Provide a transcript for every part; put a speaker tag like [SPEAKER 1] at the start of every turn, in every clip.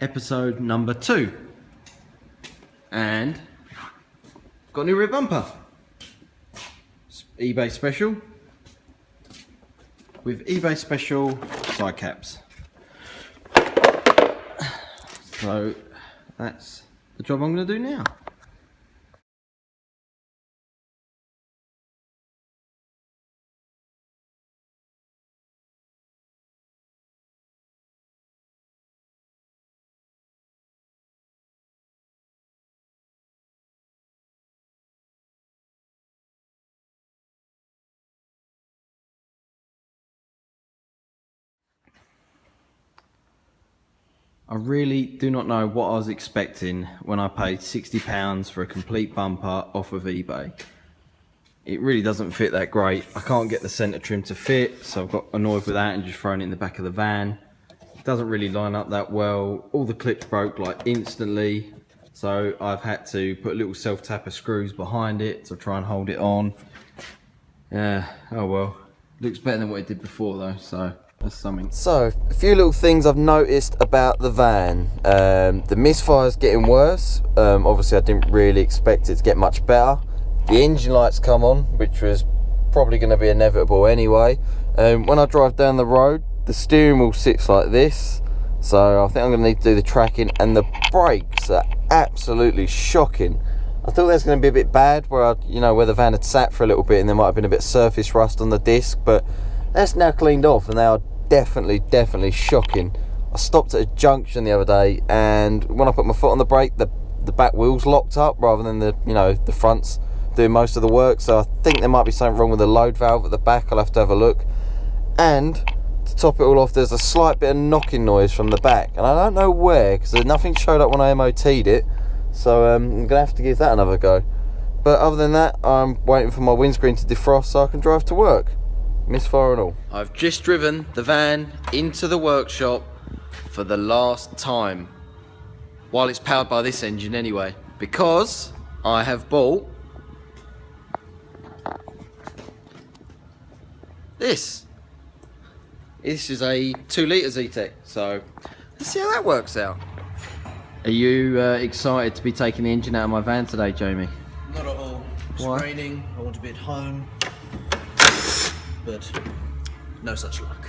[SPEAKER 1] episode number 2. And got a new rear bumper. eBay special with eBay special side caps. So that's the job I'm going to do now. I really do not know what I was expecting when I paid £60 for a complete bumper off of eBay. It really doesn't fit that great. I can't get the centre trim to fit, so I've got annoyed with that and just thrown it in the back of the van. It doesn't really line up that well. All the clips broke like instantly, so I've had to put little self-tapper screws behind it to try and hold it on. Yeah, oh well. Looks better than what it did before though, so that's something. So, a few little things I've noticed about the van. The misfire's getting worse. Obviously I didn't really expect it to get much better. The engine lights come on, which was probably going to be inevitable anyway. When I drive down the road, the steering wheel sits like this, so I think I'm going to need to do the tracking, and the brakes are absolutely shocking. I thought that was going to be a bit bad, where where the van had sat for a little bit and there might have been a bit of surface rust on the disc, but that's now cleaned off and they are definitely shocking. I stopped at a junction the other day, and when I put my foot on the brake, the back wheels locked up rather than the fronts doing most of the work. So I think there might be something wrong with the load valve at the back. I'll have to have a look. And to top it all off, there's a slight bit of knocking noise from the back, and I don't know where, because nothing showed up when I MOT'd it. So I'm gonna have to give that another go. But other than that, I'm waiting for my windscreen to defrost so I can drive to work. Misfire and all. I've just driven the van into the workshop for the last time, while it's powered by this engine anyway, because I have bought this. This is a 2 litre Z-Tech, so let's see how that works out. Are you excited to be taking the engine out of my van today, Jamie?
[SPEAKER 2] Not at all. It's
[SPEAKER 1] Why?
[SPEAKER 2] raining, I want to be at home, but no such luck.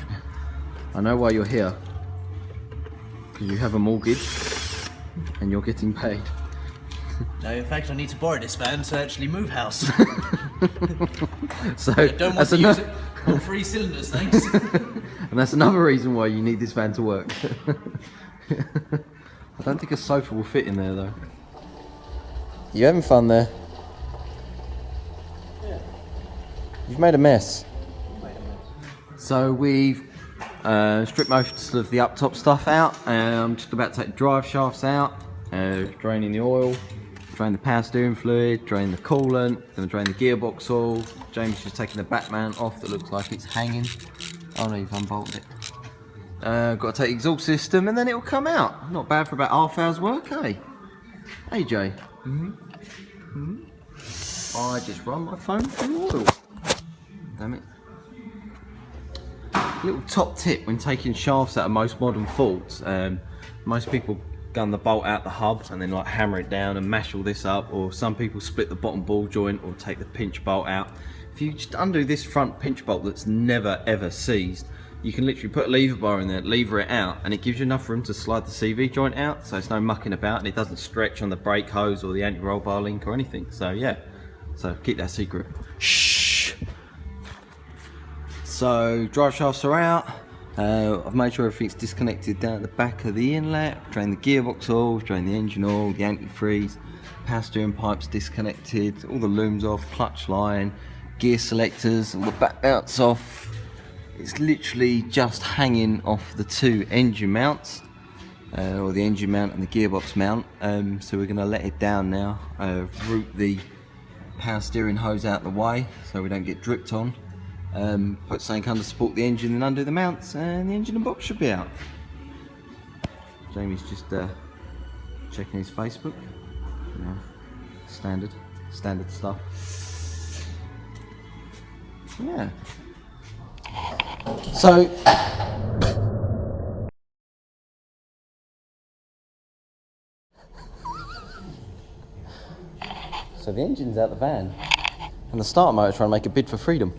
[SPEAKER 1] I know why you're here. Because you have a mortgage and you're getting paid.
[SPEAKER 2] No, in fact, I need to borrow this van to actually move house.
[SPEAKER 1] So
[SPEAKER 2] I don't want to use it on 3 cylinders, thanks.
[SPEAKER 1] And that's another reason why you need this van to work. I don't think a sofa will fit in there though. You having fun there?
[SPEAKER 2] Yeah.
[SPEAKER 1] You've made a mess. So we've stripped most of the up top stuff out. I'm just about to take the drive shafts out, draining the oil, drain the power steering fluid, drain the coolant, gonna drain the gearbox oil. James just taking the back mount off that looks like it's hanging. Oh no, you've unbolted it. Got to take the exhaust system and then it'll come out. Not bad for about half hour's work, eh? Hey Jay. I just run my phone through oil. Damn it. Little top tip when taking shafts out of most modern Fords. Most people gun the bolt out the hub and then like hammer it down and mash all this up, or some people split the bottom ball joint or take the pinch bolt out. If you just undo this front pinch bolt that's never ever seized, you can literally put a lever bar in there, lever it out, and it gives you enough room to slide the CV joint out, so it's no mucking about and it doesn't stretch on the brake hose or the anti-roll bar link or anything. So yeah, so keep that secret. Shh. So drive shafts are out. I've made sure everything's disconnected down at the back of the inlet, drain the gearbox oil, drain the engine oil, the antifreeze, power steering pipes disconnected, all the looms off, clutch line, gear selectors, all the back mounts off. It's literally just hanging off the 2 engine mounts, or the engine mount and the gearbox mount. So we're going to let it down now, route the power steering hose out the way so we don't get dripped on. Put something under to support the engine and undo the mounts, and the engine and box should be out. Jamie's just checking his Facebook. Standard stuff. Yeah. So So the engine's out the van, and the starter motor trying to make a bid for freedom.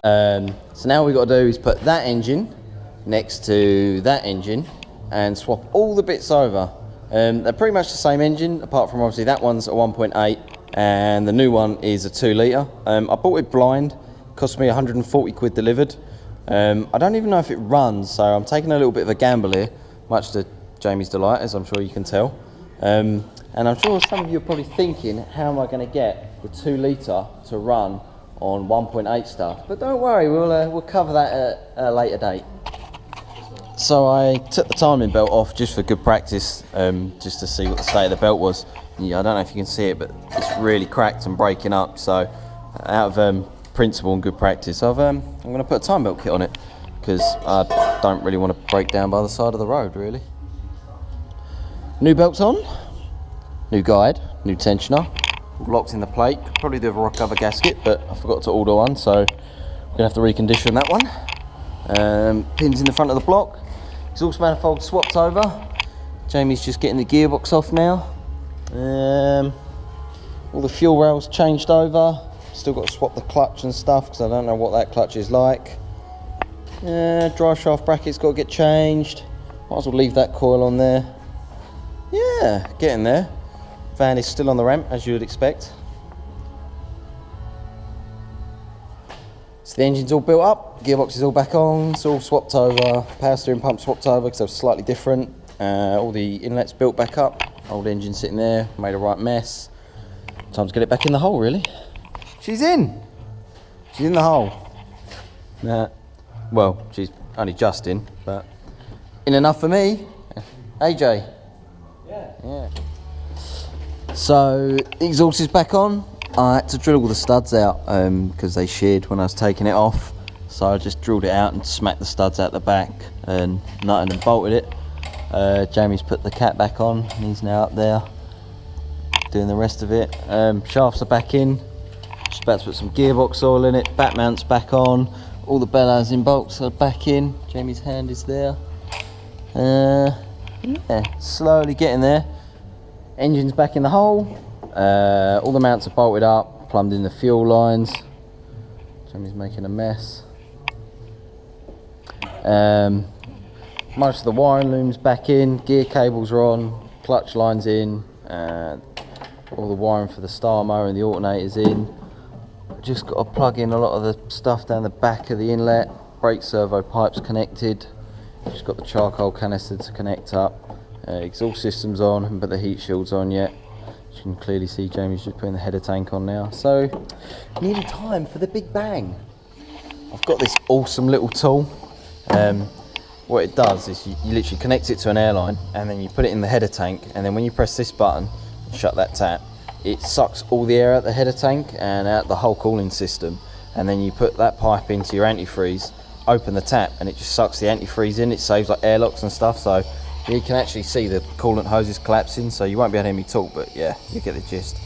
[SPEAKER 1] So now what we've got to do is put that engine next to that engine and swap all the bits over. They're pretty much the same engine, apart from obviously that one's a 1.8 and the new one is a 2 litre. I bought it blind, cost me 140 quid delivered. I don't even know if it runs, so I'm taking a little bit of a gamble here, much to Jamie's delight, as I'm sure you can tell. And I'm sure some of you are probably thinking, how am I going to get the 2 litre to run on 1.8 stuff? But don't worry, we'll cover that at a later date. So I took the timing belt off just for good practice, just to see what the state of the belt was. Yeah, I don't know if you can see it, but it's really cracked and breaking up. So out of principle and good practice, I'm going to put a time belt kit on it, because I don't really want to break down by the side of the road, really. New belts on, new guide, new tensioner, locked in the plate. Could probably do with a rock cover gasket, but I forgot to order one, so we're going to have to recondition that one. Pins in the front of the block. Exhaust manifold swapped over. Jamie's just getting the gearbox off now. All the fuel rails changed over. Still got to swap the clutch and stuff, because I don't know what that clutch is like. Drive shaft bracket's got to get changed. Might as well leave that coil on there. Yeah, getting there. Van is still on the ramp, as you would expect. So the engine's all built up, gearbox is all back on, it's all swapped over, power steering pump swapped over because they're slightly different. All the inlets built back up, old engine sitting there, made a right mess. Time to get it back in the hole, really. She's in the hole. Well, she's only just in, but in enough for me. AJ? Yeah. So, the exhaust is back on. I had to drill all the studs out because they sheared when I was taking it off. So I just drilled it out and smacked the studs out the back and nutted and bolted it. Jamie's put the cat back on and he's now up there doing the rest of it. Shafts are back in. Just about to put some gearbox oil in it. Back mount's back on. All the bellows in bolts are back in. Jamie's hand is there. Yeah, slowly getting there. Engine's back in the hole. All the mounts are bolted up, plumbed in the fuel lines. Jamie's making a mess. Most of the wiring loom's back in, gear cables are on, clutch line's in, all the wiring for the star motor and the alternator's in. Just got to plug in a lot of the stuff down the back of the inlet. Brake servo pipes connected. Just got the charcoal canister to connect up. Exhaust system's on, haven't put the heat shields on yet. You can clearly see Jamie's just putting the header tank on now. So, nearly time for the big bang. I've got this awesome little tool. What it does is you literally connect it to an airline and then you put it in the header tank, and then when you press this button and shut that tap, it sucks all the air out the header tank and out the whole cooling system, and then you put that pipe into your antifreeze, open the tap, and it just sucks the antifreeze in. It saves like airlocks and stuff, so you can actually see the coolant hoses collapsing, so you won't be able to hear me talk, but yeah, you get the gist.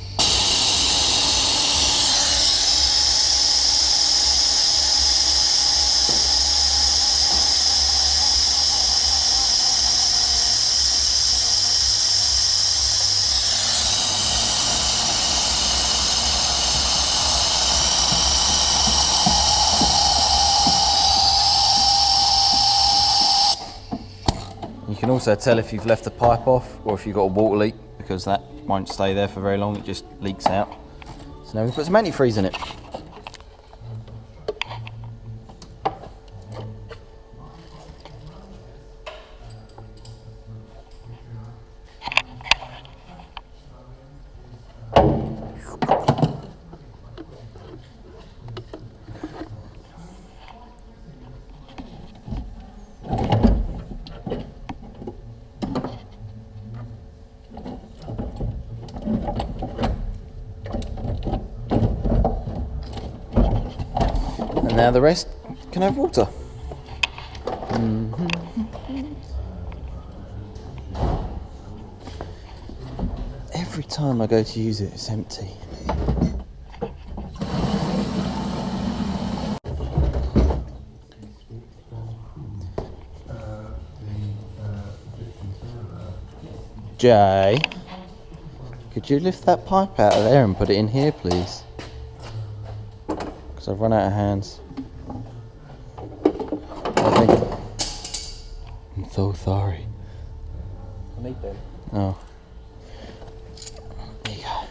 [SPEAKER 1] You can also tell if you've left the pipe off or if you've got a water leak, because that won't stay there for very long, it just leaks out. So now we put some antifreeze in it. And now the rest can have water. Every time I go to use it, it's empty. Jay, could you lift that pipe out of there and put it in here, please? Because I've run out of hands. I think... I'm so sorry.
[SPEAKER 2] I need them.
[SPEAKER 1] Oh. There you go.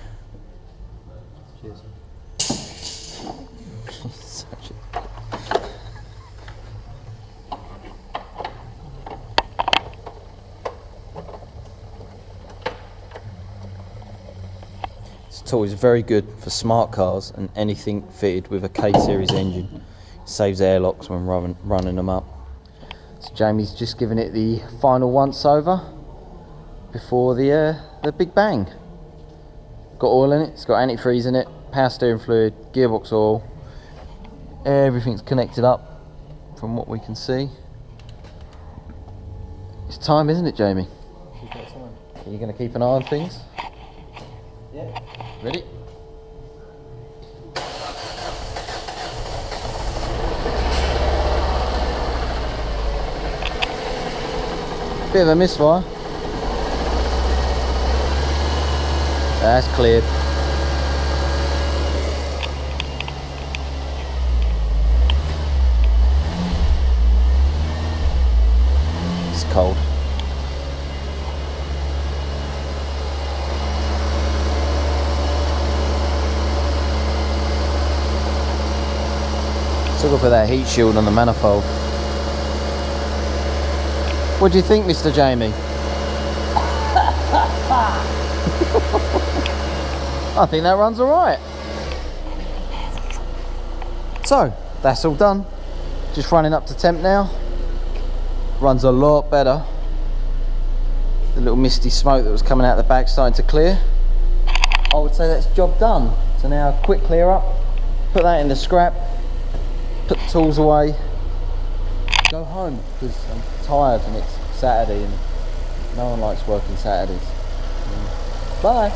[SPEAKER 2] Cheers.
[SPEAKER 1] Such a... This tool is very good for smart cars and anything fitted with a K-series engine. Saves airlocks when running them up. So Jamie's just giving it the final once over before the big bang. Got oil in it, it's got antifreeze in it, power steering fluid, gearbox oil. Everything's connected up from what we can see. It's time, isn't it, Jamie? Are you going to keep an eye on things?
[SPEAKER 2] Yeah.
[SPEAKER 1] Ready? Bit of a misfire. That's cleared. It's cold. Still got to put that heat shield on the manifold. What do you think, Mr. Jamie? I think that runs alright. So, that's all done. Just running up to temp now. Runs a lot better. The little misty smoke that was coming out the back starting to clear. I would say that's job done. So now quick clear up, put that in the scrap, put the tools away, go home because I'm tired and it's Saturday and no one likes working Saturdays. Bye.